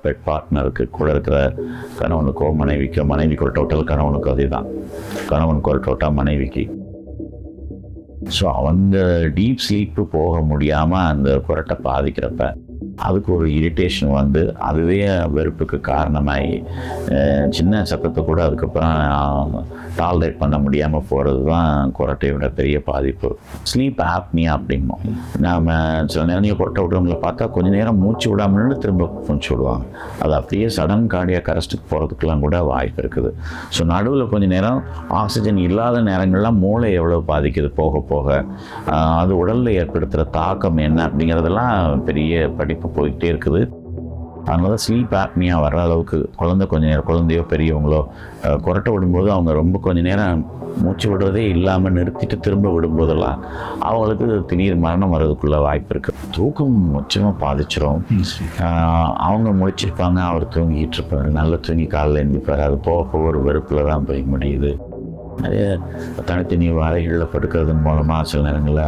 Bed பார்ட்னருக்கு கூட இருக்கிற கணவனுக்கோ மனைவிக்கு ஒரு டோட்டல், கணவனுக்கு அதே தான், கணவனுக்கு ஒரு டோட்டல், மனைவிக்கு. ஸோ அவங்க டீப் ஸ்லீப்பு போக முடியாமல் அந்த குரட்டை பாதிக்கிறப்ப அதுக்கு ஒரு இரிட்டேஷன் வந்து அதுவே வெறுப்புக்கு காரணமாகி சின்ன சத்தத்தை கூட அதுக்கப்புறம் டாலரேட் பண்ண முடியாமல் போகிறது தான் குரட்டையோட பெரிய பாதிப்பு. ஸ்லீப் ஆப்னியா அப்படிம்போம். நாம் சில நேரம் குரட்டை விடுறவங்களை பார்த்தா கொஞ்சம் நேரம் மூச்சு விடாமல்னு திரும்ப மூச்சு விடுவாங்க. அது அப்படியே சடன் கார்டியாக் அரெஸ்ட்டுக்கு போகிறதுக்கெலாம் கூட வாய்ப்பு இருக்குது. ஸோ நடுவில் கொஞ்சம் நேரம் ஆக்சிஜன் இல்லாத நேரங்கள்லாம் மூளை எவ்வளோ பாதிக்குது போக போக, அது உடலில் ஏற்படுத்துகிற தாக்கம் என்ன அப்படிங்கிறதெல்லாம் பெரிய படிப்பு போயிட்டே இருக்குது. அதனால ஸ்லீப் ஆப்னியா வர்ற அளவுக்கு கொஞ்சம் நேரம் குழந்தையோ பெரியவங்களோ குரட்டை விடும்போது அவங்க ரொம்ப கொஞ்சம் நேரம் மூச்சு விடுறதே இல்லாமல் நிறுத்திட்டு திரும்ப விடும்போதெல்லாம் அவங்களுக்கு திடீர் மரணம் வர்றதுக்குள்ள வாய்ப்பு இருக்குது. தூக்கம் முக்கியமாக பாதிச்சிடும். அவங்க முடிச்சிருப்பாங்க, அவர் தூங்கிட்டு இருப்பார், நல்லா தூங்கி காலையில் எழுந்திருப்பார். அது போக ஒரு வெறுப்பில் தான் போய் முடியுது. நிறைய தனித்தனி அறைகளில் படுக்கிறதன் மூலமாக சில நேரங்களில்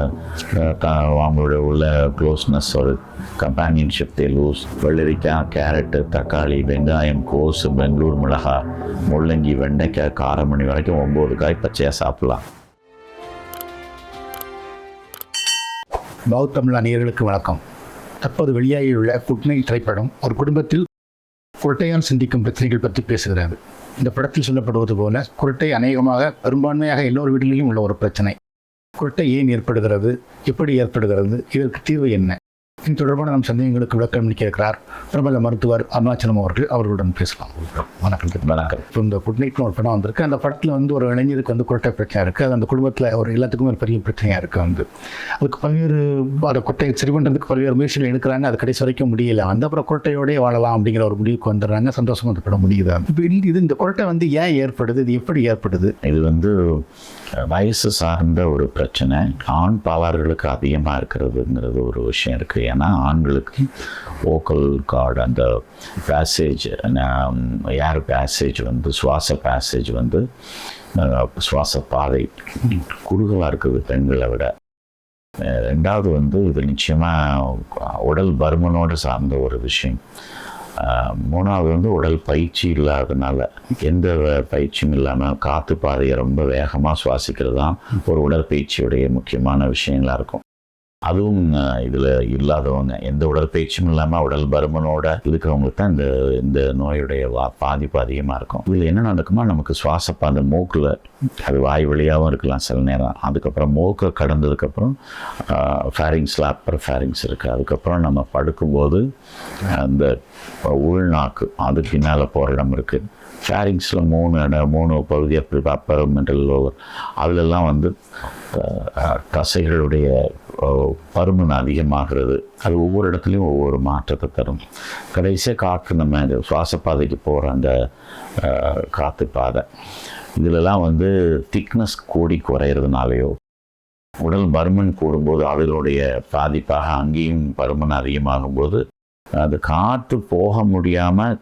அவங்களோட உள்ள க்ளோஸ்னஸ், ஒரு கம்பேனியன்ஷிப் லூஸ். வெள்ளரிக்காய், கேரட்டு, தக்காளி, வெங்காயம், கோஸு, பெங்களூர் மிளகாய், முள்ளங்கி, வெண்டைக்காய், காரமணி வரைக்கும் 9 காய் பச்சையாக சாப்பிடலாம். தமிழ் நேயர்களுக்கு வணக்கம். தற்போது வெளியாகியுள்ள குட்நைட் திரைப்படம் ஒரு குடும்பத்தில் குரட்டையால் சிந்திக்கும் பிரச்சனைகள் பற்றி பேசுகிறது. இந்த படத்தில் சொல்லப்படுவது போல குரட்டை அநேகமாக பெரும்பான்மையாக எல்லோரு வீடுகளிலும் உள்ள ஒரு பிரச்சனை. குரட்டை ஏன் ஏற்படுகிறது, எப்படி ஏற்படுகிறது, இதற்கு தீர்வு என்ன? இது தொடர்பான நம் சந்தேகங்களுக்கு விளக்கம் அளிக்கிறார் பிரபல மருத்துவர் அருணாச்சலம் அவர்களுடன் பேசலாம். வணக்கம். வணக்கம். இப்போ இந்த குட்நைட்னு ஒரு படம் வந்திருக்கு. அந்த படத்தில் ஒரு இளைஞருக்கு குரட்டை பிரச்சனை இருக்குது. அது அந்த குடும்பத்தில் ஒரு எல்லாத்துக்குமே ஒரு பெரிய பிரச்சனையாக இருக்குது. அதுக்கு பல்வேறு அதை குட்டையை சரி பண்ணுறதுக்கு பல்வேறு முயற்சிகள் எடுக்கிறாங்க. அது கடைசி வரைக்கும் முடியல. அப்புறம் குரட்டையோடய வாழலாம் அப்படிங்கிற ஒரு முடிவுக்கு வந்துடுறாங்க. சந்தோஷமாக அந்த படம் முடியுது. இப்போ இந்த குரட்டை ஏன் ஏற்படுது, இது எப்படி ஏற்படுது? இது வயசு சார்ந்த ஒரு பிரச்சனை. ஆண் பாலார்களுக்கு அதிகமாக இருக்கிறதுங்கிறது ஒரு விஷயம் இருக்குது. ஏன்னா ஆண்களுக்கு வோக்கல் கார்டு, அந்த பேசேஜ், ஏர் பேசேஜ் சுவாச பேசேஜ் சுவாச பாதை குறுகலாக இருக்குது பெண்களை விட. ரெண்டாவது இது நிச்சயமாக உடல் பருமனோடு சார்ந்த ஒரு விஷயம். மூணாவது உடல் பயிற்சி இல்லாததுனால, எந்த பயிற்சியும் இல்லாமல் காற்று பாதையை ரொம்ப வேகமாக சுவாசிக்கிறது தான் ஒரு உடற்பயிற்சியுடைய முக்கியமான விஷயங்களாக இருக்கும். அதுவும் இதில் இல்லாதவங்க, எந்த உடற்பயிற்சியும் இல்லாமல் உடல் பருமனோட இருக்கிறவங்களுக்கு தான் இந்த நோயுடைய பாதிப்பு அதிகமாக இருக்கும். இதில் என்ன நடக்குமா, நமக்கு சுவாசப்பாதை மூக்கில், அது வாய் வழியாகவும் இருக்கலாம் சில நேரம். அதுக்கப்புறம் மூக்கை கடந்ததுக்கப்புறம் ஃபேரிங்ஸில் அப்பர் ஃபேரிங்ஸ் இருக்குது. அதுக்கப்புறம் நம்ம படுக்கும்போது அந்த உள்நாக்கு அது பின்னால் போகிற இடம் இருக்குது. ஃபேரிங்ஸில் 3 பகுதி, அப்பர், மிடில், லோவர், அதிலெல்லாம் தசைகளுடைய பருமன் அதிகமாகிறது. அது ஒவ்வொரு இடத்துலையும் ஒவ்வொரு மாற்றத்தை தரும். கடைசியாக காற்று, நம்ம இந்த சுவாசப்பாதைக்கு போகிற அந்த காற்று பாதை, இதிலெல்லாம் திக்னஸ் கூடி குறையிறதுனாலையோ, உடல் பருமன் கூடும்போது அதனுடைய பாதிப்பாக அங்கேயும் பருமன் அதிகமாகும்போது அது காற்று போக முடியாமல்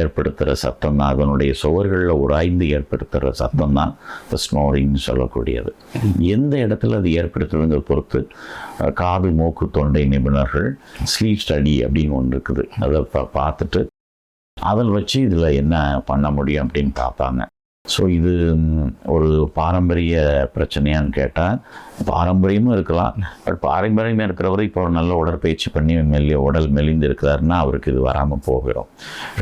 ஏற்படுத்துகிற சத்தம் தான், அதனுடைய சுவர்களில் உராய்ந்து ஏற்படுத்துகிற சத்தம் தான் இந்த ஸ்னோரிங்னு சொல்லக்கூடியது. எந்த இடத்துல அது ஏற்படுத்துறதுங்கிற பொறுத்து காது, மூக்கு, தொண்டை நிபுணர்கள் ஸ்லீப் ஸ்டடி அப்படின்னு ஒன்று இருக்குது. அதை பார்த்துட்டு அதில் வச்சு இதில் என்ன பண்ண முடியும் அப்படின்னு பார்ப்பாங்க. ஸோ இது ஒரு பாரம்பரிய பிரச்சனையான்னு கேட்டால் பாரம்பரியமும் இருக்கலாம். பட் பாரம்பரியமாக இருக்கிறவரை இப்போ ஒரு நல்ல உடற்பயிற்சி பண்ணி உடல் மெலிந்து இருக்கிறாருன்னா அவருக்கு இது வராமல் போகிறோம்.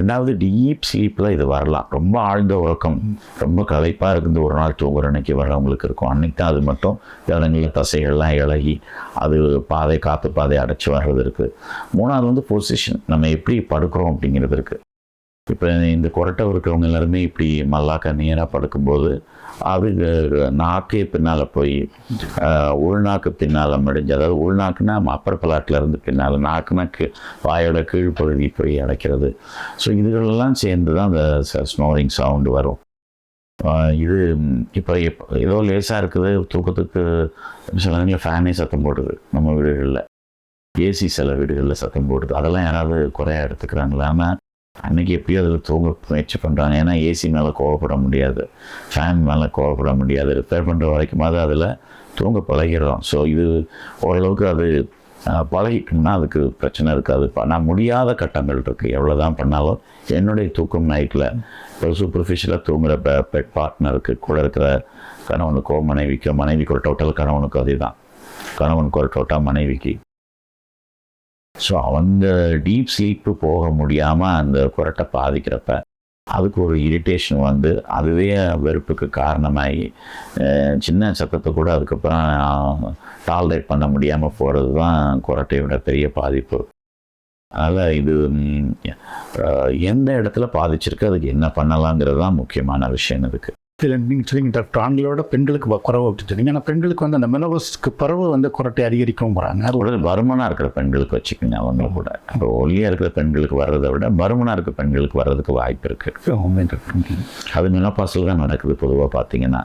ரெண்டாவது, டீப் ஸ்லீப்பில் இது வரலாம். ரொம்ப ஆழ்ந்த உறக்கம், ரொம்ப களைப்பாக இருக்குது, ஒரு நாள் தூங்குற அன்னைக்கு வரவங்களுக்கு இருக்கும். அன்னைக்கு தான் அது மட்டும் இடங்களில் தசைகள்லாம் இழகி அது காற்று பாதை அடைச்சி வர்றது இருக்குது. மூணாவது பொசிஷன், நம்ம எப்படி படுக்கிறோம் அப்படிங்கிறது இருக்குது. இப்போ இந்த குரட்டை இருக்கிறவங்க எல்லாருமே இப்படி மல்லாக்க நேராக படுக்கும்போது அது நாக்கே பின்னால் போய் உள்நாக்கு பின்னால் மடிஞ்சு, அதாவது உள்நாக்குனா அப்பர் பலாட்டில் இருந்து பின்னால், நாக்குனா வாயோட கீழ்ப்பகுதி போய் அடைக்கிறது. ஸோ இதுகளெல்லாம் சேர்ந்து தான் அந்த ஸ்னோரிங் சவுண்டு வரும். இது இப்போ ஏதோ லேசாக இருக்குது, தூக்கத்துக்கு சில நேரங்களில் ஃபேனே சத்தம் போடுது நம்ம வீடுகளில், ஏசி சில வீடுகளில் சத்தம் போடுது. அதெல்லாம் யாராவது குறையாக எடுத்துக்கிறாங்களா? ஆனால் அன்றைக்கி எப்படியோ அதில் தூங்க முயற்சி பண்ணுறாங்க. ஏன்னா ஏசி மேலே கோவப்பட முடியாது, ஃபேன் மேலே கோவப்பட முடியாது. ரிப்பேர் பண்ணுற வரைக்குமாவது அதில் தூங்க பழகிடுறோம். ஸோ இது ஓரளவுக்கு அது பழகிட்டோம்னா அதுக்கு பிரச்சனை இருக்காது. நான் முடியாத கட்டங்கள் இருக்குது, எவ்வளோ தான் பண்ணாலும் என்னுடைய தூக்கம் நைட்டில் இப்போ சூப்பர்ஃபிஷியலாக தூங்குகிற பெட் பார்ட்னருக்கு கூட இருக்கிற கணவனுக்கோ மனைவிக்கோ, மனைவிக்கு ஒரு டோட்டல் கணவனுக்கு அதே தான், கணவனுக்கு ஒரு டோட்டல் மனைவிக்கு. ஸோ அவங்க டீப் ஸ்லீப்பு போக முடியாமல் அந்த குரட்டை பாதிக்கிறப்ப அதுக்கு ஒரு இரிட்டேஷன் வந்து அதுவே வெறுப்புக்கு காரணமாகி சின்ன சத்தத்தை கூட அதுக்கப்புறம் டாலரேட் பண்ண முடியாமல் போகிறது தான் குரட்டையோட பெரிய பாதிப்பு. அதனால் இது எந்த இடத்துல பாதிச்சிருக்கு, அதுக்கு என்ன பண்ணலாங்கிறது தான் முக்கியமான விஷயம் இருக்குது. இதில் நீங்கள் சொல்லிங்க டாக்டர், ஆண்களோட பெண்களுக்கு குறவு அப்படின்னு சொன்னீங்க. ஆனால் பெண்களுக்கு வந்து அந்த மெனோபஸ்க்கு பிறகு வந்து குரட்டை அதிகரிக்கவும் போகிறாங்க. உடல் பருமனாக இருக்கிற பெண்களுக்கு வச்சுக்கோங்க, அவங்க கூட இப்போ ஒல்லியாக இருக்கிற பெண்களுக்கு வர்றதை விட பருமனாக இருக்கிற பெண்களுக்கு வர்றதுக்கு வாய்ப்பு இருக்குது. அது மெனோபாஸில் தான் நடக்குது பொதுவாக பார்த்தீங்கன்னா.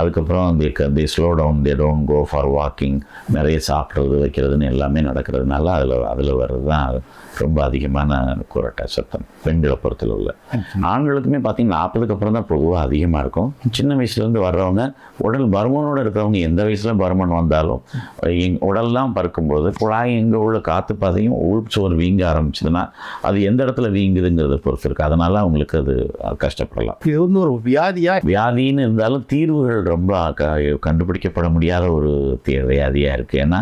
அதுக்கப்புறம் the slow down, they don't go for walking, நிறைய சாப்பிட்றது வைக்கிறதுன்னு எல்லாமே நடக்கிறதுனால அதில் வர்றது தான் ரொம்ப அதிகமான குரட்டை சத்தம் பெண்களை பொறுத்தளவில். ஆண்களுக்குமே பார்த்தீங்கன்னா 40க்கு அப்புறம் தான் பொதுவாக அதிகமாக இருக்கும். சின்ன வயசுலேருந்து வர்றவங்க, உடல் பருமனோடு இருக்கிறவங்க எந்த வயசில் பருமன் வந்தாலும் உடல்லாம் பறக்கும்போது குழாய் எங்கே உள்ள காற்று பாதையும் உள்சோறு வீங்க ஆரம்பிச்சதுன்னா அது எந்த இடத்துல வீங்குதுங்கிறத பொறுத்து இருக்குது. அதனால் அவங்களுக்கு அது கஷ்டப்படலாம். இது வந்து ஒரு வியாதின்னு இருந்தாலும் தீர்வுகள் ரொம்ப கண்டுபிடிக்கப்பட முடியாத ஒரு வியாதியாக இருக்குது. ஏன்னா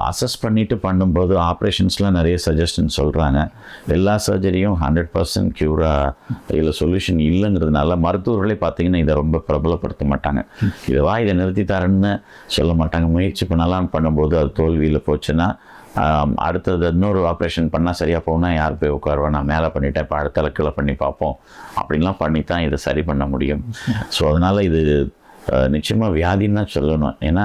அசஸ் பண்ணிவிட்டு பண்ணும்போது ஆப்ரேஷன்ஸ்லாம் நிறைய சஜஷன் சொல்கிறாங்க. எல்லா சர்ஜரியும் 100% க்யூராக இல்லை சொல்யூஷன் இல்லைங்கிறதுனால மருத்துவர்களே பார்த்திங்கன்னா இதை ரொம்ப பிரபலப்படுத்த மாட்டாங்க. இதை நிறுத்தித்தாரன்னு சொல்ல மாட்டாங்க. முயற்சி பண்ணலான்னு பண்ணும்போது அது தோல்வியில் போச்சுன்னா அடுத்தது இன்னொரு ஆப்ரேஷன் பண்ணால் சரியாக போகும்னா யார் போய் உட்காருவா, நான் மேலே பண்ணிவிட்டேன், இப்போ அடுத்த கீழே பண்ணி பார்ப்போம் அப்படின்லாம் பண்ணி தான் இதை சரி பண்ண முடியும். ஸோ அதனால் இது நிச்சயமாக வியாதின்னு தான் சொல்லணும். ஏன்னா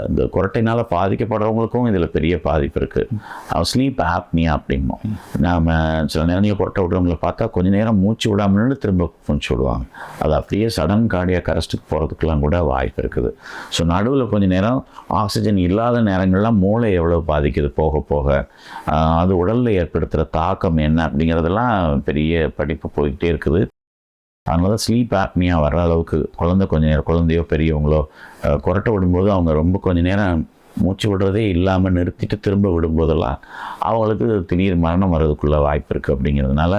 இந்த குரட்டைனால் பாதிக்கப்படுறவங்களுக்கும் இதில் பெரிய பாதிப்பு இருக்குது. ஸ்லீப் ஆப்னியா அப்படிம்போம். நாம் சில நேரம் நீங்கள் குரட்டை விடுறவங்களை பார்த்தா கொஞ்சம் நேரம் மூச்சு விடாமல்னு திரும்ப மூச்சு விடுவாங்க. அது அப்படியே சடன் கார்டியாக் அரெஸ்ட்டுக்கு போகிறதுக்கெலாம் கூட வாய்ப்பு இருக்குது. ஸோ நடுவில் கொஞ்சம் நேரம் ஆக்சிஜன் இல்லாத நேரங்கள்லாம் மூளை எவ்வளோ பாதிக்குது போக போக, அது உடலில் ஏற்படுத்துகிற தாக்கம் என்ன அப்படிங்கிறதெல்லாம் பெரிய படிப்பு போய்கிட்டே இருக்குது. அதனால தான் ஸ்லீப் ஆப்னியா வர்ற அளவுக்கு குழந்தையோ பெரியவங்களோ குரட்டை விடும்போது அவங்க ரொம்ப கொஞ்சம் நேரம் மூச்சு விடுறதே இல்லாமல் நிறுத்திட்டு திரும்ப விடும்போதெல்லாம் அவங்களுக்கு திடீர் மரணம் வர்றதுக்குள்ள வாய்ப்பு இருக்குது. அப்படிங்கிறதுனால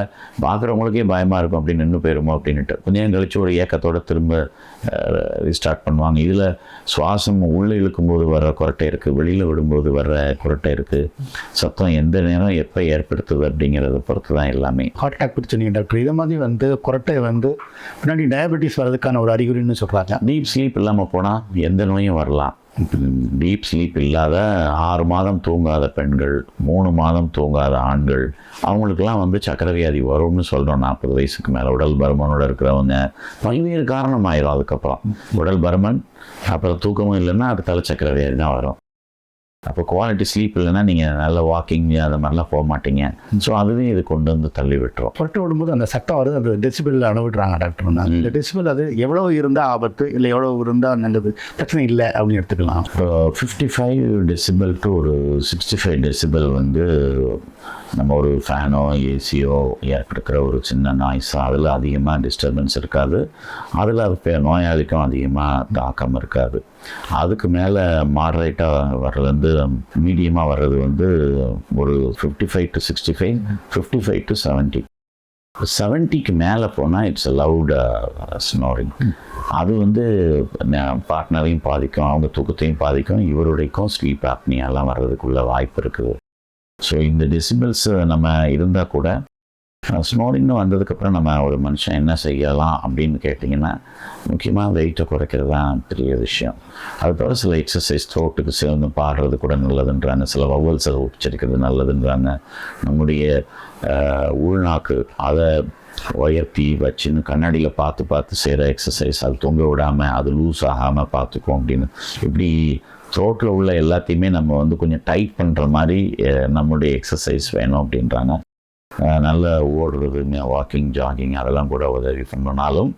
பார்க்குறவங்களுக்கே பயமாக இருக்கும், அப்படி நின்று போயிடுமோ அப்படின்ட்டு கொஞ்சம் நேரம் கழித்து ஒரு ஏக்கத்தோடு திரும்ப ரீஸ்டார்ட் பண்ணுவாங்க. இதில் சுவாசம் உள்ளே இழுக்கும்போது வர்ற குரட்டை இருக்குது, வெளியில் விடும்போது வர்ற குரட்டை இருக்குது. சத்தம் எந்த நேரம் எப்போ ஏற்படுத்துது அப்படிங்கிறத பொறுத்து தான் எல்லாமே. ஹார்ட் அட்டாக் பற்றி சொன்னீங்க டாக்டர். இதை மாதிரி வந்து குரட்டை வந்து பின்னாடி டயபெட்டிஸ் வர்றதுக்கான ஒரு அறிகுறின்னு சொல்கிறாங்க. டீப் ஸ்லீப் இல்லாமல் போனால் எந்த நோயும் வரலாம். டீப் ஸ்லீப் இல்லாத 6 மாதம் தூங்காத பெண்கள், 3 மாதம் தூங்காத ஆண்கள், அவங்களுக்கெல்லாம் வந்து சக்கரை வியாதி வரும்னு சொல்கிறோம். 40 வயசுக்கு மேலே உடல் பருமனோடு இருக்கிறவங்க பல்வேறு காரணம் ஆயிரும். அதுக்கப்புறம் உடல் பருமன், அப்புறம் தூக்கமும் இல்லைன்னா அடுத்தால சக்கரை வியாதி தான் வரும். அப்போ குவாலிட்டி ஸ்லீப் இல்லைன்னா நீங்கள் நல்ல வாக்கிங் அது மாதிரிலாம் போக மாட்டீங்க. ஸோ அதுவே இது கொண்டு வந்து தள்ளி விட்டுரும். குரட்டை விடும்போது அந்த சட்டம் வருது, அந்த டெசிபிள் அளவிடுறாங்க டாக்டர். இந்த டெசிபிள் அது எவ்வளோ இருந்தால் ஆபத்து, இல்லை எவ்வளோ இருந்தால் நல்லது, பிரச்சனை இல்லை அப்படின்னு எடுத்துக்கலாம். 55 டெசிபிள் டு ஒரு 65 டெசிபிள் வந்து நம்ம ஒரு ஃபேனோ ஏசியோ ஏற்படுத்துகிற ஒரு சின்ன நாய்ஸோ அதில் அதிகமாக டிஸ்டர்பன்ஸ் இருக்காது. அதில் அது நோயாளிக்கும் அதிகமாக தாக்கம் இருக்காது. அதுக்கு மேலே மாடரேட்டாக வர்றது வந்து மீடியமாக வர்றது வந்து ஒரு 55 to 65, 55 to 70. 70க்கு மேலே போனால் இட்ஸ் லவுட் ஸ்னோரிங். அது வந்து பார்ட்னரையும் பாதிக்கும், அவங்க தூக்கத்தையும் பாதிக்கும், இவருடையக்கும் ஸ்லீப் ஆப்னியாலாம் வர்றதுக்குள்ள வாய்ப்பு இருக்குது. ஸோ இந்த டெசிபிள்ஸ் நம்ம இருந்தால் கூட ஸ்னோரிங்னு வந்ததுக்கப்புறம் நம்ம ஒரு மனுஷன் என்ன செய்யலாம் அப்படின்னு கேட்டிங்கன்னா முக்கியமாக வெயிட்டை குறைக்கிறது தான் பெரிய விஷயம். அது தவிர சில எக்ஸசைஸ் த்ரோட்டுக்கு சேர்ந்து பாடுறது கூட நல்லதுன்றாங்க, சில வவல்ஸை உச்சரிக்கிறது நல்லதுன்றாங்க. நம்முடைய உள்நாக்கு அதை உயர்த்தி வச்சுன்னு கண்ணாடியில் பார்த்து செய்கிற எக்ஸசைஸ், அது தொங்க விடாமல் அது லூஸ் ஆகாமல் பார்த்துக்குவோம் அப்படின்னு. இப்படி த்ரோட்டில் உள்ள எல்லாத்தையுமே நம்ம வந்து கொஞ்சம் டைட் பண்ணுற மாதிரி நம்முடைய எக்ஸசைஸ் வேணும் அப்படின்றாங்க. நல்ல ஓடுறது, வாக்கிங், ஜாகிங் அதெல்லாம் கூட உதவி பண்ணனாலும்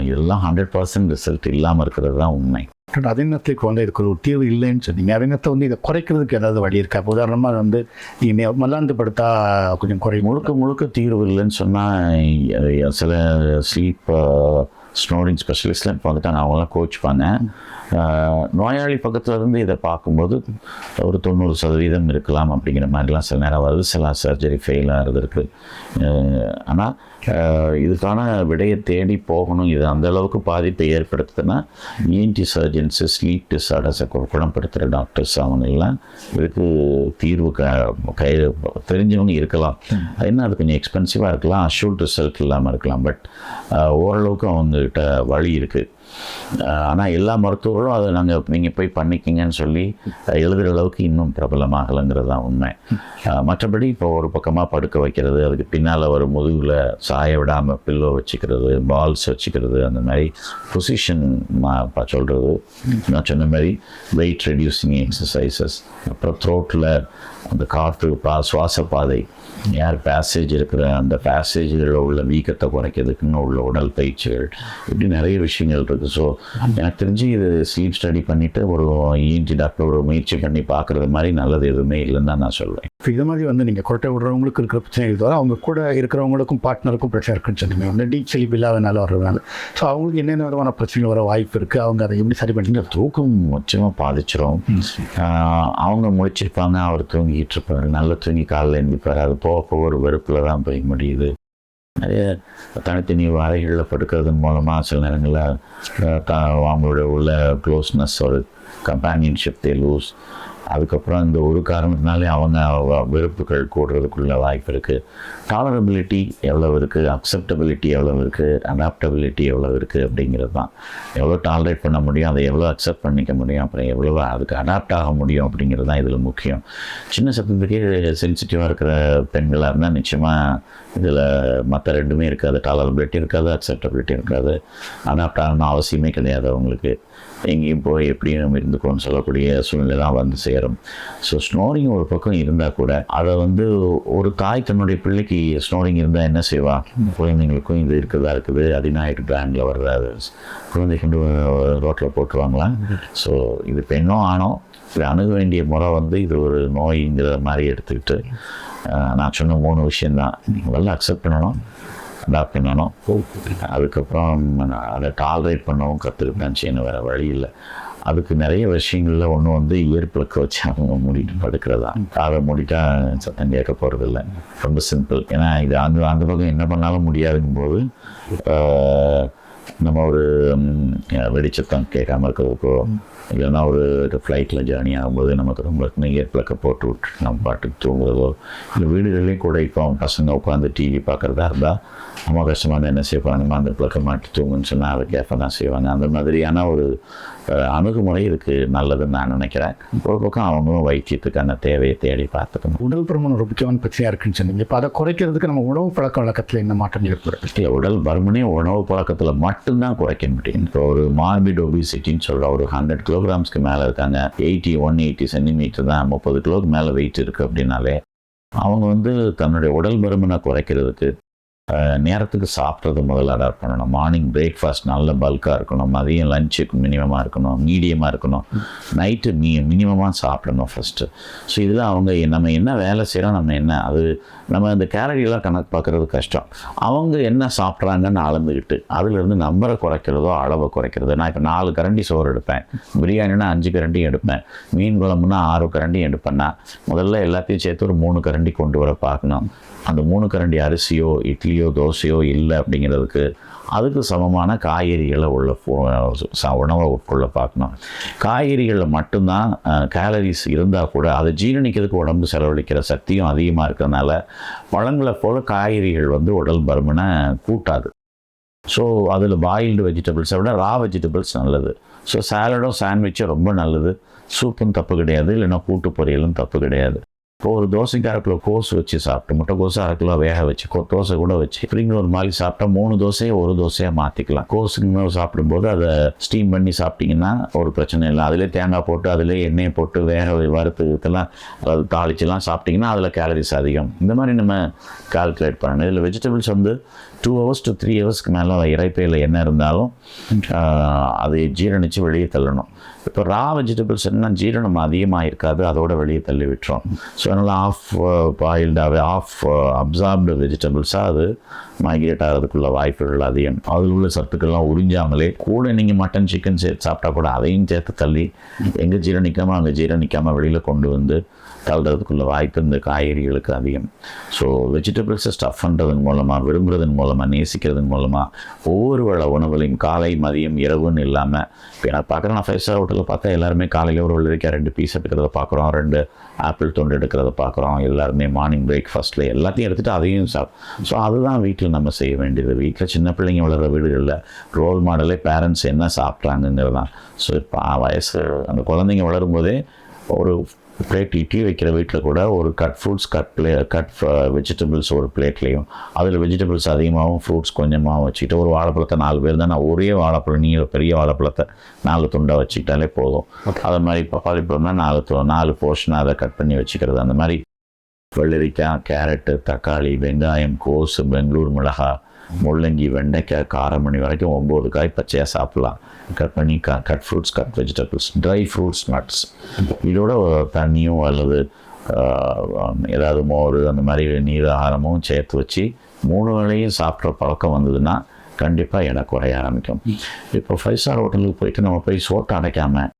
இதெல்லாம் 100% ரிசல்ட் இல்லாமல் இருக்கிறது தான் உண்மை. அதே நேரத்துக்கு வந்து இதுக்கு ஒரு தீர்வு இல்லைன்னு சொன்னீங்க. அதே நேரத்தை வந்து இதை குறைக்கிறதுக்கு ஏதாவது வழி இருக்கா? உதாரணமாக வந்து நீங்கள் மல்லாந்து படுத்தா கொஞ்சம் முழுக்க தீர்வு இல்லைன்னு சொன்னால் சில ஸ்லீப் ஸ்னோரிங் ஸ்பெஷலிஸ்ட்லாம் இப்போ வந்துட்டு அவங்களாம் கோச்சுப்பாங்க. நோயாளி பக்கத்தில் இருந்து இதை பார்க்கும்போது ஒரு 90% இருக்கலாம் அப்படிங்கிற மாதிரிலாம் சில நேரம் வருது. சில சர்ஜரி ஃபெயில் ஆகிறது இருக்குது. ஆனால் இதுக்கான விடையை தேடி போகணும். இது அந்தளவுக்கு பாதிப்பை ஏற்படுத்துதுன்னா இஎன்டி சர்ஜன்ஸு, ஸ்லீப் டிஸார்டர்ஸை குணப்படுத்துகிற டாக்டர்ஸ் அவங்கெல்லாம் இதுக்கு தீர்வு தெரிஞ்சவங்க இருக்கலாம். என்ன அது கொஞ்சம் எக்ஸ்பென்சிவாக இருக்கலாம், அஷ்யூர்ட் ரிசல்ட் இல்லாமல் இருக்கலாம். பட் ஓரளவுக்கு அவங்ககிட்ட வழி இருக்குது. ஆனால் எல்லா மருத்துவர்களும் அதை நீங்கள் போய் பண்ணிக்கிங்கன்னு சொல்லி எழுதுகிற அளவுக்கு இன்னும் பிரபலமாகலைங்கிறது தான் உண்மை. மற்றபடி இப்போ ஒரு பக்கமாக படுக்க வைக்கிறது, அதுக்கு பின்னால் ஒரு முதுகில் சாய விடாமல் பில்லோ வச்சுக்கிறது, பால்ஸ் வச்சுக்கிறது, அந்த மாதிரி பொசிஷன் சொல்கிறது, நான் சொன்ன மாதிரி வெயிட் ரெடியூசிங் எக்ஸசைசஸ், அப்புறம் த்ரோட்டில் அந்த காற்று சுவாச பாதை ஏர் பேசேஜ் இருக்கிற அந்த பேசேஜ்களில் உள்ள வீக்கத்தை குறைக்கிறதுக்குன்னு உள்ள உடல் பயிற்சிகள், இப்படி நிறைய விஷயங்கள் இருக்குது. ஸோ எனக்கு தெரிஞ்சு இது ஸ்லீப் ஸ்டடி பண்ணிவிட்டு ஒரு இஎன்டி டாக்டர் ஒரு முயற்சி பண்ணி பார்க்குறது மாதிரி நல்லது எதுவுமே இல்லைன்னு தான் நான் சொல்வேன். இப்போ இது மாதிரி நீங்கள் குரட்டை விடுறவங்களுக்கு இருக்கிற பிரச்சனை இதுவரை அவங்க கூட இருக்கிறவங்களுக்கும் பார்ட்னருக்கும் பிரச்சனை இருக்குன்னு சொன்னீங்க. வந்து டீப் ஸ்லீப் இல்லாதனால வர்றதுனால ஸோ அவங்களுக்கு என்னென்ன விதமான பிரச்சனைகள் வர வாய்ப்பு இருக்குது, அவங்க அதை எப்படி சரி பண்ணிங்க? தூக்கம் முக்கியமாக பாதிச்சிடும். அவங்க முடிச்சிருப்பாங்க, அவர் தூங்கிட்டு இருப்பார், நல்லா தூங்கி காலையில் எழுந்திருப்பார். அது போக ஒரு வெறுப்பில் தான் போய் முடியுது. நிறைய தனித்தனி அறைகளில் படுக்கிறதன் மூலமாக சில நேரங்களில் அவங்களோட உள்ள க்ளோஸ்னஸ், ஒரு கம்பேனியன்ஷிப் தே லூஸ். அதுக்கப்புறம் இந்த ஒரு காரணத்தினாலே அவங்க வெறுப்புகள் கூடுறதுக்குள்ள வாய்ப்பு இருக்குது. டாலரபிலிட்டி எவ்வளோ இருக்குது, அக்செப்டபிலிட்டி எவ்வளோ இருக்குது, அடாப்டபிலிட்டி எவ்வளோ இருக்குது அப்படிங்கிறது தான். எவ்வளோ டாலரேட் பண்ண முடியும், அதை எவ்வளோ அக்செப்ட் பண்ணிக்க முடியும், அப்புறம் எவ்வளோ அதுக்கு அடாப்ட் ஆக முடியும் அப்படிங்கிறது தான் இதில் முக்கியம். சின்ன சத்தத்துக்கே சென்சிட்டிவாக இருக்கிற பெண்களாக இருந்தால் நிச்சயமாக இதில் மற்ற ரெண்டுமே இருக்காது. டாலரபிலிட்டி இருக்காது, அக்செப்டபிலிட்டி இருக்காது, அடாப்ட் ஆகணும் அவசியமே கிடையாது. அவங்களுக்கு எங்கேயும் போய் எப்படியும் நம்ம இருந்துக்கோன்னு சொல்லக்கூடிய சூழ்நிலை தான் வந்து சேரும். ஸோ ஸ்னோரிங் ஒரு பக்கம் இருந்தால் கூட அதை ஒரு தாய் தன்னுடைய பிள்ளைக்கு ஸ்னோரிங் இருந்தால் என்ன செய்வா, குழந்தைங்களுக்கும் இது இருக்கிறதா இருக்குது, அதிநாயிட்டு பிராண்டில் வர்றாது, குழந்தைக்கு ரோட்டில் போட்டுருவாங்களா. ஸோ இது பெண்ணோ ஆணோ இது அணுக வேண்டிய முறை இது ஒரு நோய்ங்கிற மாதிரி எடுத்துக்கிட்டு நான் சொன்ன 3 விஷயந்தான். முதல்ல அக்செப்ட் பண்ணணும், அடாப்ட் பண்ணணும், அதுக்கப்புறம் அதை டாலரேட் பண்ணவும் கற்றுக்கிட்டான்னு செய்யணும். வேறு வழி இல்லை. அதுக்கு நிறைய விஷயங்களில் ஒன்று இயற்பிழக்க வச்சு அவங்க மூடிட்டு படுக்கிறதா. காதை மூடிட்டா சத்தம் கேட்க போகிறதில்ல, ரொம்ப சிம்பிள். ஏன்னா இது அந்த பக்கம் என்ன பண்ணாலும் முடியாதுங்கும் போது நம்ம ஒரு வெடிச்சத்தம் கேட்காம இருக்கிறதுக்கோ, இல்லைன்னா ஒரு ஃப்ளைட்டில் ஜேர்னி ஆகும்போது நமக்கு ரொம்ப இயற்பிழக்க போட்டு விட்டு நம்ம பாட்டுக்கு தூங்குறதோ, இல்லை வீடுகள்லேயும் கூட இப்போ பசங்க உட்காந்து டிவி பார்க்குறதா இருந்தால் அம்மா கஷ்டமாக இருந்தால் என்ன செய்வாங்க, அந்த பிளக்க மாட்டி தூங்குன்னு சொன்னால் அதை கேட்க தான் செய்வாங்க. அந்த மாதிரியான ஒரு அணுகுமுறை இதுக்கு நல்லதுன்னு நான் நினைக்கிறேன். ஒரு பக்கம் அவங்களும் வைத்தியத்துக்கான தேவையை தேடி பார்த்துக்கணும். உடல் பருமன் ஒரு முக்கியமான பிரச்சனையாக இருக்குன்னு சொன்னீங்க. இப்போ அதை குறைக்கிறதுக்கு நம்ம உணவு பழக்க வழக்கத்தில் என்ன மாற்றம் ஏற்படுது? இல்லை, உடல் பருமனே உணவு பழக்கத்தில் மட்டும்தான் குறைக்க முடியும். இப்போ ஒரு மார்பிட் ஒபிசிட்டின்னு சொல்கிற ஒரு 100 கிலோகிராம்ஸ்க்கு மேலே இருக்காங்க, 180 சென்டிமீட்டர் தான், 30 கிலோக்கு மேலே வெயிட் இருக்குது அப்படின்னாலே அவங்க தன்னுடைய உடல் பருமனை குறைக்கிறதுக்கு நேரத்துக்கு சாப்பிட்றது முதல்ல அடாப்ட் பண்ணணும். மார்னிங் பிரேக்ஃபாஸ்ட் நல்ல பல்காக இருக்கணும், மதியம் லஞ்சுக்கு மினிமமாக இருக்கணும், மீடியமாக இருக்கணும், நைட்டு மினிமமாக சாப்பிடணும் ஃபஸ்ட்டு. ஸோ இதில் நம்ம என்ன வேலை செய்கிறோம், நம்ம இந்த கேலரியெல்லாம் கணக்கு பார்க்குறது கஷ்டம். அவங்க என்ன சாப்பிட்றாங்கன்னு அளந்துக்கிட்டு அதிலிருந்து நம்பரை குறைக்கிறதோ அளவை குறைக்கிறது. நான் இப்போ 4 கரண்டி சோறு எடுப்பேன், பிரியாணினா 5 கரண்டியும் எடுப்பேன், மீன் குழம்புனா 6 கரண்டியும் எடுப்பேன்னா முதல்ல எல்லாத்தையும் சேர்த்து ஒரு 3 கரண்டி கொண்டு வர பார்க்கணும். அந்த 3 கரண்டி அரிசியோ இட்லியோ தோசையோ இல்லை அப்படிங்கிறதுக்கு அதுக்கு சமமான காய்கறிகளை உள்ள உணவை உட்கொள்ள பார்க்கணும். காய்கறிகளில் மட்டும்தான் கேலரிஸ் இருந்தால் கூட அதை ஜீரணிக்கிறதுக்கு உடம்பு செலவழிக்கிற சக்தியும் அதிகமாக இருக்கிறதுனால பழங்களை போல் காய்கறிகள் உடல் பருமனை கூட்டாது. ஸோ அதில் பாயில்டு வெஜிடபிள்ஸை விட ரா வெஜிடபிள்ஸ் நல்லது. ஸோ சாலடும் சாண்ட்விச்சும் ரொம்ப நல்லது. சூப்பும் தப்பு கிடையாது, இல்லைன்னா கூட்டு பொரியலும் தப்பு கிடையாது. இப்போ ஒரு தோசைக்கு 1/2 கிலோ கோஸ் வச்சு சாப்பிட்டு, முட்டைக்கோஸை 1/2 கிலோ வேக வச்சு தோசை கூட வச்சு ஸ்ப்ரிங் ஒரு மாதிரி சாப்பிட்டா 3 தோசையை 1 தோசையாக மாற்றிக்கலாம். கோஸுக்கு சாப்பிடும்போது அதை ஸ்டீம் பண்ணி சாப்பிட்டிங்கன்னா ஒரு பிரச்சனை இல்லை. அதிலே தேங்காய் போட்டு அதிலே எண்ணெயை போட்டு வேக வறுத்து இதெல்லாம் அதாவது தாளிச்செல்லாம் சாப்பிட்டிங்கன்னா அதில் கேலரிஸ் அதிகம். இந்த மாதிரி நம்ம கால்குலேட் பண்ணணும். இதில் வெஜிடபிள்ஸ் 2 hours to 3 ஹவர்ஸ்க்கு மேலே இறைப்பையில் என்ன இருந்தாலும் அதை ஜீரணித்து வெளியே தள்ளணும். இப்போ ரா வெஜிடபிள்ஸ் என்ன ஜீரணம் அதிகமாக இருக்காது, அதோட வெளியே தள்ளி விட்டுரும். ஸோ அதனால் ஆஃப் பாயில்டாகவே அப்சார்ப்டு வெஜிடபிள்ஸாக அது மைக்ரேட் ஆகிறதுக்குள்ள வாய்ப்புகள் அதிகம். அதில் உள்ள சத்துக்கள்லாம் உறிஞ்சாமலே கூட நீங்கள் மட்டன் சிக்கன் சேர்த்து சாப்பிட்டா கூட அதையும் சேர்த்து தள்ளி எங்கே ஜீரணிக்காமல் அங்கே ஜீரணிக்காமல் வெளியில் கொண்டு வந்து தள்ளுறதுக்குள்ள வாய்ப்பு இந்த காய்கறிகளுக்கு அதிகம். ஸோ வெஜிடபிள்ஸை ஸ்டஃப் பண்ணுறதன் மூலமாக, விரும்புறதன் மூலமாக, நேசிக்கிறதன் மூலமாக ஒவ்வொரு வேளை உணவுலையும் காலை மதியம் இரவுன்னு இல்லாமல், இப்போ நான் பார்க்குறேன், நான் 5 ஸ்டார் ஹோட்டலில் பார்த்தா எல்லாருமே காலையில் ஒரு வெள்ளரிக்காய் 2 பீஸ் எடுக்கிறத பார்க்குறோம், 2 ஆப்பிள் துண்டு எடுக்கிறத பார்க்குறோம். எல்லாருமே மார்னிங் பிரேக்ஃபாஸ்ட்டில் எல்லாத்தையும் எடுத்துகிட்டு அதையும் ஸோ அதுதான் வீட்டில் நம்ம செய்ய வேண்டியது. வீட்டில் சின்ன பிள்ளைங்க வளர்கிற வீடுகளில் ரோல் மாடலே பேரண்ட்ஸ் என்ன சாப்பிட்றாங்கிறது தான். ஸோ இப்போ வயசு அந்த குழந்தைங்க வளரும் போதே ஒரு பிளேட் இட்லி வைக்கிற வீட்டில் கூட ஒரு கட் ஃப்ரூட்ஸ் கட் வெஜிடபிள்ஸ் ஒரு பிளேட்லேயும், அதில் வெஜிடபிள்ஸ் அதிகமாகவும் ஃப்ரூட்ஸ் கொஞ்சமாகவும் வச்சுக்கிட்டு, ஒரு வாழைப்பழத்தை 4 பேர் தான், நான் ஒரே வாழைப்பழம், நீங்கள் பெரிய வாழைப்பழத்தை 4 துண்டாக வச்சுக்கிட்டாலே போதும். அது மாதிரி பப்பாளி பழம்னா 4 போர்ஷனாக அதை கட் பண்ணி வச்சுக்கிறது. அந்த மாதிரி வெள்ளரிக்காய், கேரட்டு, தக்காளி, வெங்காயம், கோஸு, பெங்களூர் மிளகாய், முள்ளங்கி, வெண்டைக்காய், காரமணி வரைக்கும் 9 காய் பச்சையாக சாப்பிட்லாம். கட் பண்ணி cut fruits, cut vegetables, dry fruits, nuts, இதோட தண்ணியும் அல்லது ஏதாவது மோர் அந்த மாதிரி நீர் ஆகாரமும் சேர்த்து வச்சு 3 வேளையும் சாப்பிட்ற பழக்கம் வந்ததுன்னா கண்டிப்பாக எடை குறைய ஆரம்பிக்கும். இப்போ 5 ஸ்டார் ஹோட்டலுக்கு போயிட்டு நம்ம போய் சோட்டை அடைக்காமல்,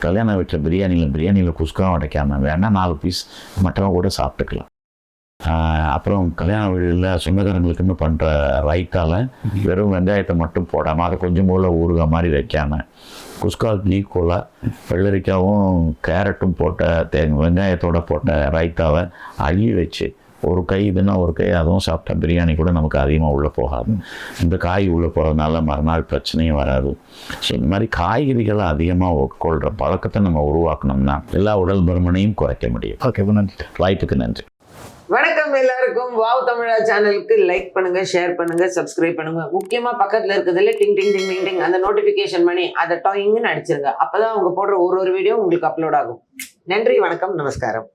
கல்யாண வீட்டில் பிரியாணியில் குஸ்காவும் அடைக்காமல், வேணால் 4 பீஸ் மட்டன் கூட சாப்பிட்டுக்கலாம். அப்புறம் கல்யாண வீடுகளில் சொந்தக்காரங்களுக்குன்னு பண்ணுற ரைத்தாவில் வெறும் வெங்காயத்தை மட்டும் போடாமல் அதை கொஞ்சம் போல் ஊறுகாய் மாதிரி வைக்காமல், குஸ்காவுக்கு ஈக்குவலாக வெள்ளரிக்காவும் கேரட்டும் போட்ட வெங்காயத்தோடு போட்ட ரைத்தாவை அள்ளி வச்சு ஒரு கை இதுன்னா ஒரு கை அதுவும் சாப்பிட்டா பிரியாணி கூட நமக்கு அதிகமாக உள்ளே போகாது. இந்த காய் உள்ளே போகிறதுனால மறுநாள் பிரச்சனையும் வராது. ஸோ இந்த மாதிரி காய்கறிகளை அதிகமாக உட்கொள்கிற பழக்கத்தை நம்ம உருவாக்கணும்னா எல்லா உடல் பருமனையும் குறைக்க முடியும். ஓகே, நன்றி. வாய்ப்புக்கு நன்றி. வணக்கம் எல்லாருக்கும். வாவ் தமிழா சேனலுக்கு லைக் பண்ணுங்க, ஷேர் பண்ணுங்க, சப்ஸ்கிரைப் பண்ணுங்க. முக்கியமா பக்கத்துல இருக்கிறதுல டிங் டிங் டிங் டிங் டிங் அந்த நோட்டிபிகேஷன் பண்ணி அதை டாயிங்னு அடிச்சிருங்க. அப்பதான் அவங்க போடுற ஒரு வீடியோ உங்களுக்கு அப்லோட் ஆகும். நன்றி, வணக்கம், நமஸ்காரம்.